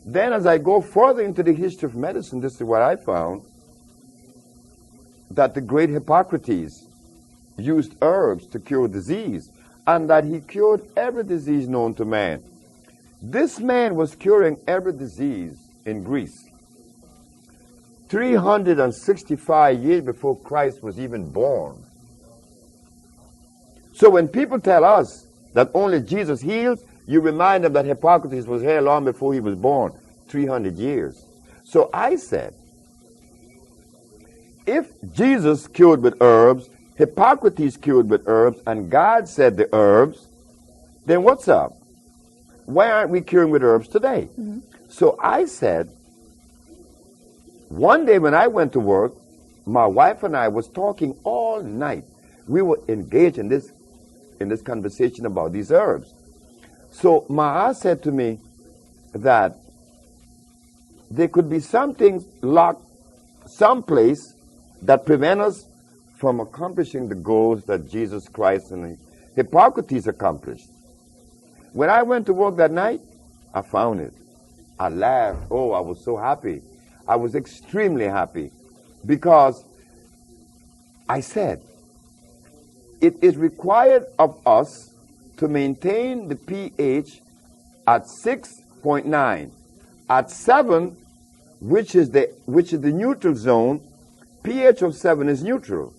Then as I go further into the history of medicine, this is what I found, that the great Hippocrates used herbs to cure disease, and that he cured every disease known to man. This man was curing every disease in Greece 365 years before Christ was even born. So when people tell us that only Jesus heals, you remind them that Hippocrates was here long before he was born, 300 years. So I said, if Jesus cured with herbs, Hippocrates cured with herbs, and God said the herbs, then what's up? Why aren't we curing with herbs today? Mm-hmm. So I said, one day when I went to work, my wife and I was talking all night. We were engaged in this conversation about these herbs. So Ma said to me that there could be something locked someplace that prevent us from accomplishing the goals that Jesus Christ and Hippocrates accomplished. When I went to work that night, I found it. I laughed. Oh, I was so happy. I was extremely happy because I said, it is required of us to maintain the pH at 6.9. At 7, which is the neutral zone, pH of 7 is neutral.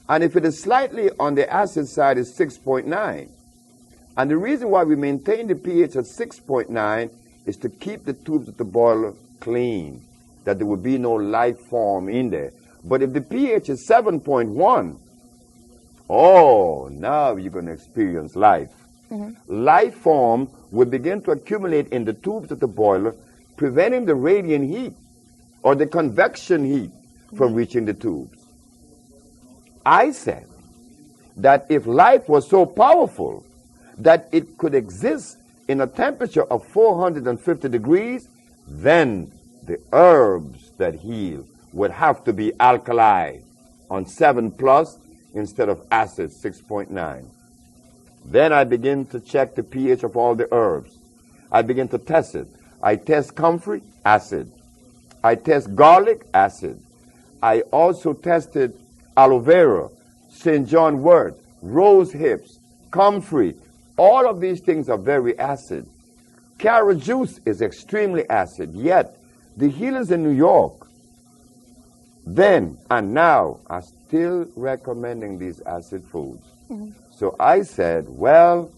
And if it is slightly on the acid side, it's 6.9. And the reason why we maintain the pH at 6.9 is to keep the tubes of the boiler clean, that there will be no life form in there. But if the pH is 7.1, oh, now you're going to experience life. Mm-hmm. Life form will begin to accumulate in the tubes of the boiler, preventing the radiant heat or the convection heat from reaching the tubes. I said that if life was so powerful that it could exist in a temperature of 450 degrees, then the herbs that heal would have to be alkali on 7 plus instead of acid 6.9. Then I begin to check the pH of all the herbs. I begin to test it. I test comfrey, acid. I test garlic, acid. I also tested aloe vera, St. John wort, rose hips, comfrey. All of these things are very acid. Carrot juice is extremely acid, yet the healers in New York then and now are still recommending these acid foods. Mm-hmm. So I said, well,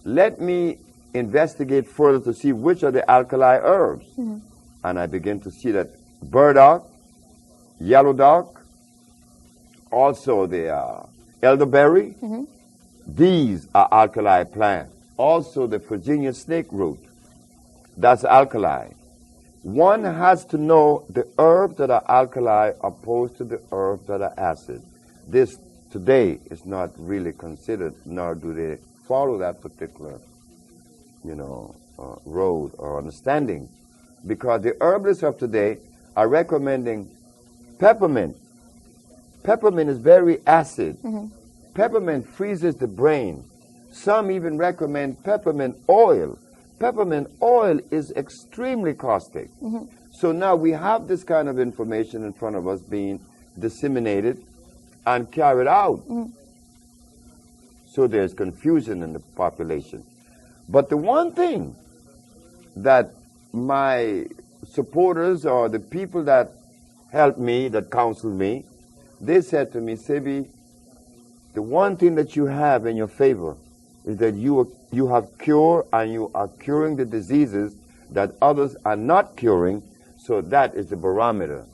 let me investigate further to see which are the alkali herbs. Mm-hmm. And I begin to see that burdock, yellow dock, also the elderberry, mm-hmm. These are alkali plants. Also the Virginia snake root, that's alkali. One has to know the herbs that are alkali opposed to the herbs that are acid. This today is not really considered, nor do they follow that particular, road or understanding, because the herbalists of today are recommending peppermint. Peppermint is very acid. Mm-hmm. Peppermint freezes the brain. Some even recommend peppermint oil. Peppermint oil is extremely caustic. Mm-hmm. So now we have this kind of information in front of us being disseminated and carried out. Mm-hmm. So there's confusion in the population. But the one thing that my supporters or the people that helped me, that counseled me, they said to me, Sebi, the one thing that you have in your favor is that you have cure and you are curing the diseases that others are not curing, so that is the barometer.